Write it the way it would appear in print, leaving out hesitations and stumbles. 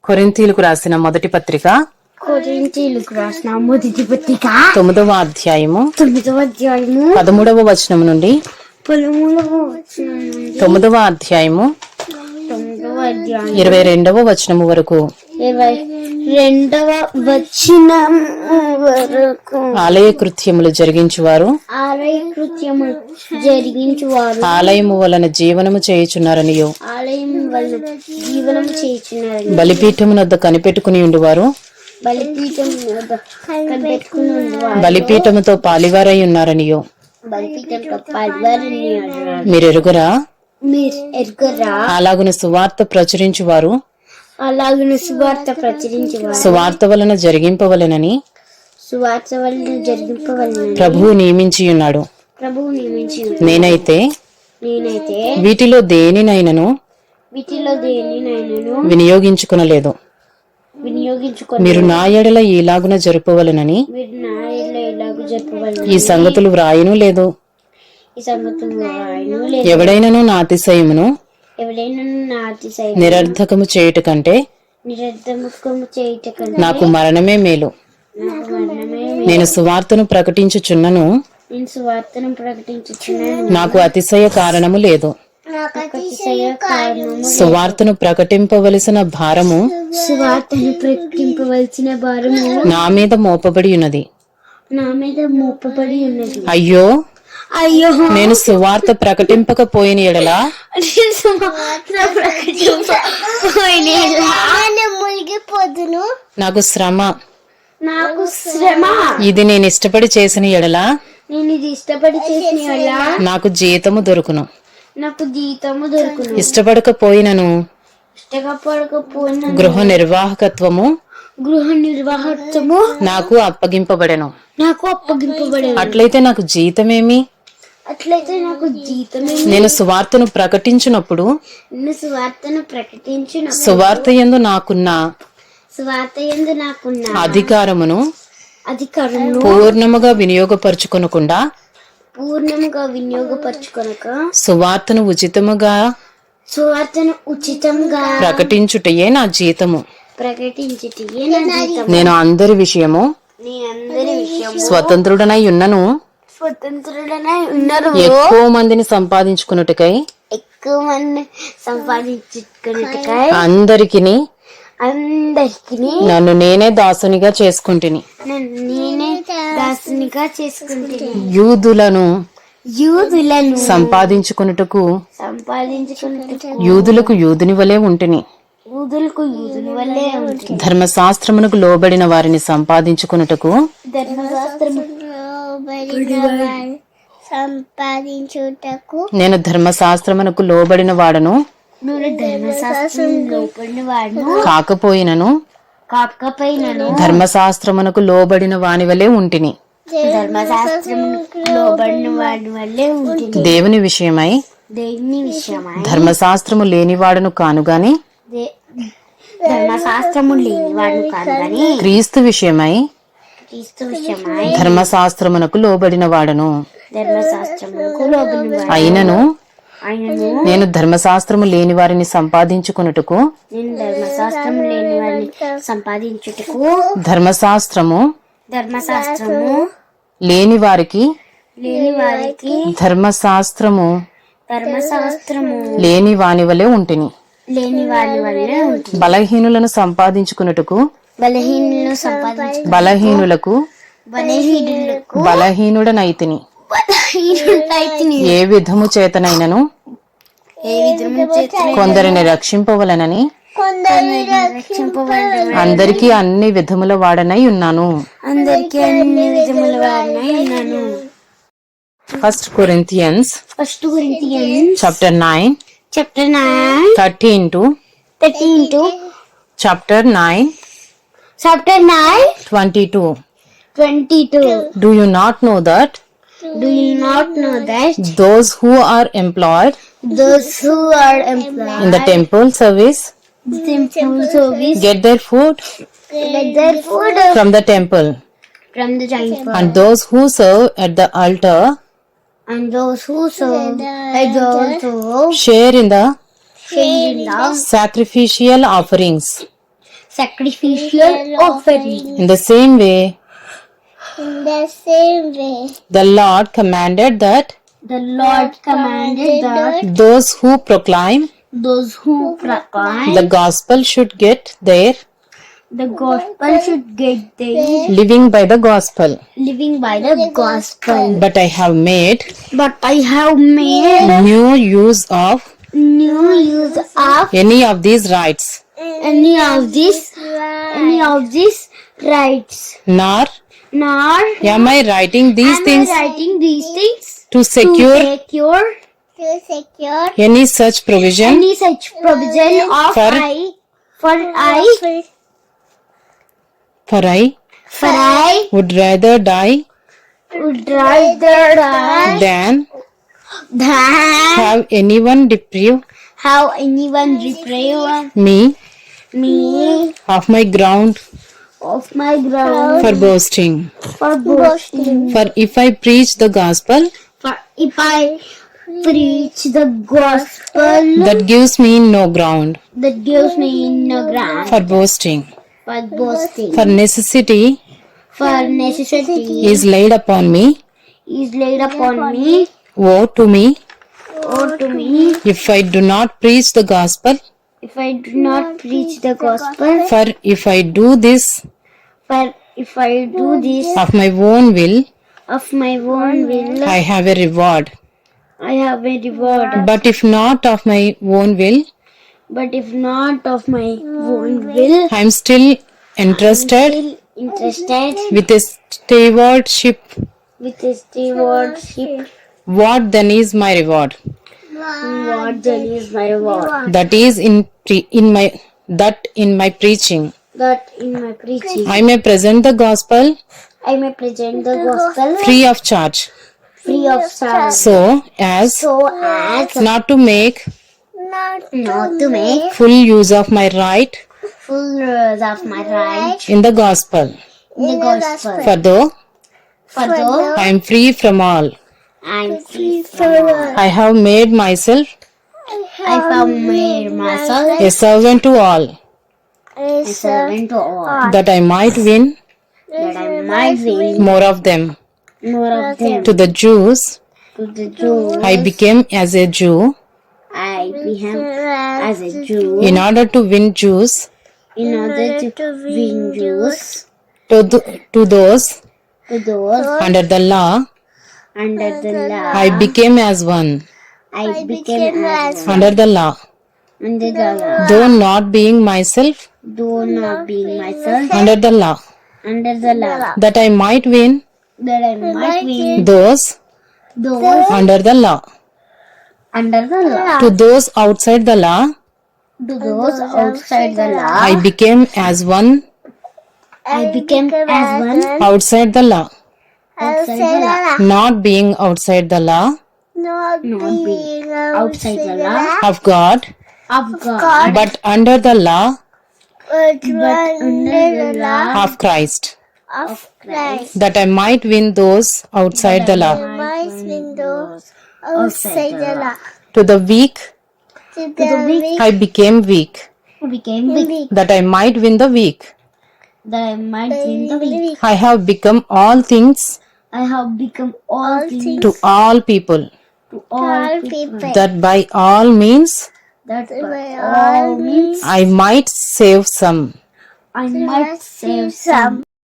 కొరింథీయులకు రాసిన మొదటి పత్రిక 9వ అధ్యాయము 13వ వచనం నుండి 9వ అధ్యాయము 22వ వచనము వరకు ఆలయ కృత్యములు జరిగించువారు ఆలయము వలన జీవనము చేయుచున్నారనియో బలిపీఠమునొద్ద కనిపెట్టుకుని ఉండువారు బలిపీఠముతో పాలివారై ఉన్నారనియో మీరెరుగరా అలాగున సువార్త ప్రచురించువారు సువార్త వలన జరిగింపవలెనని ప్రభువు నియమించి ఉన్నాడు. నేనైతే వీటిలో దేనినైనను వినియోగించుకొనలేదు. మీరు నా ఎడల ఈలాగున జరుపవలెనని ఈ సంగతులు వ్రాయను లేదు. ఎవడైనను నా అతిశయమును నిరర్ధకము చేయుట కంటే నాకు మరణమే మేలు. నేను సువార్తను ప్రకటించుచున్నను, నాకు అతిశయ కారణము లేదు. సువార్తను ప్రకటింపవలసిన భారము నా మీద మోపబడి ఉన్నది. అయ్యో నేను సువార్త ప్రకటింపకపోయిన ఎడల నాకు శ్రమ. ఇది నేను ఇష్టపడి చేసిన ఎడల నాకు జీతము దొరుకును. ఇష్టపడకపోయినను గృహ నిర్వాహకత్వము నాకు అప్పగింపబడెను. అట్లయితే నాకు జీతమేమి? నేను సువార్తను ప్రకటించినప్పుడు సువార్త యందు నాకున్న అధికారమును పూర్ణముగా వినియోగపరచుకొనకుండా సువార్తను ఉచితముగా ప్రకటించుటయే నా జీతము. నేను అందరి విషయము స్వతంత్రుడనై ఉన్నను. ఎక్కువ మందిని సంపాదించుకున్నట్టుకై అందరికి నన్ను నేనే దాసునిగా చేసుకుంటుని. యూదులను సంపాదించుకున్నట్టుకు యూదులకు యూదుని వలె ఉంటిని. ధర్మశాస్త్రమునకు లోబడిన వారిని సంపాదించుకున్నట్టుకు నేను ధర్మశాస్త్రమునకు లోబడిన వాడను కాకపోయినను ధర్మశాస్త్రమునకు లోబడిన వాని వలె ఉంటిని. దేవుని విషయమై ధర్మశాస్త్రము లేనివాడను కానుగాని క్రీస్తు విషయమై ధర్మశాస్త్రమునకు లోబడిన వాడను. అయినను నేను ధర్మశాస్త్రము లేని వారిని సంపాదించుకున్నట్టుకు ధర్మశాస్త్రము లేని వారికి ధర్మశాస్త్రము లేని వాని వలె ఉంటిని. బలహీనులను సంపాదించుకున్నట్టుకు బలహీనులకు బలహీనుడనైతిని. ఏ విధము చేతనైనను కొందరిని రక్షింపవలనని అందరికీ అన్ని విధముల వాడనై ఉన్నాను. 1 Corinthians chapter 9 13 to chapter 9 22. Do you not know that those who are employed in the temple service get their food from the temple, and those who serve at the altar share in the sacrificial offerings? sacrificial offering. In the same way, In the same way, the Lord commanded that the Lord commanded that those who proclaim those who proclaim the gospel should get their the gospel should get their living by the gospel. living by the gospel. But I have made But I have made new use of new use of any of these rights, any of these rights. nor Nor am I writing these am things I writing these things to to secure secure any such provision, any such provision of For- for I would rather die would rather die than than have anyone deprive have anyone deprive me me of my ground of my ground for boasting. for boasting. For if I preach the gospel, For if I preach the gospel, that gives me no ground that gives me no ground for boasting. for boasting. For necessity For necessity is laid upon me, is laid upon me, woe to me, or to me, if I do not preach the gospel. if I do not preach the gospel. For if I do this For if I do this of my own will, of my own will, I have a reward. I have a reward. But if not of my own will, But if not of my own will, I am still entrusted still interested with a stewardship. with a stewardship. What then is my reward? What then is my reward? That is in my preaching. That in my preaching I may present the gospel I may present the gospel free of charge, free of charge, so as so as not to make not to make full use of my right full use of my right in the gospel. in the gospel. For though For though I am free from all, I am free from all, I have made myself I have made myself a servant to all, a servant to all, that I might win that I might win more of them. more of them. To the Jews To the Jews, I became as a Jew I became as a Jew in order to win Jews. in order to win Jews. To those To those under the law under the law, I became as one I became as one under the law, under the law, though not being myself though not being myself under the law, under the law, that I might win that I might win those those under the law. under the law. To those outside the law To those outside the law, I became as one I became as one outside the law, outside the law, not being outside the law not being outside the law of God, of God, but under the law but under the law of Christ, of Christ. that I might win those outside the law. Might win those outside the law. To the weak To the weak I became weak, became weak, that I might win the weak. that I might win the weak. I have become all things I have become all things to all people, to all people, that by all means that by all means I might save some. I might save some.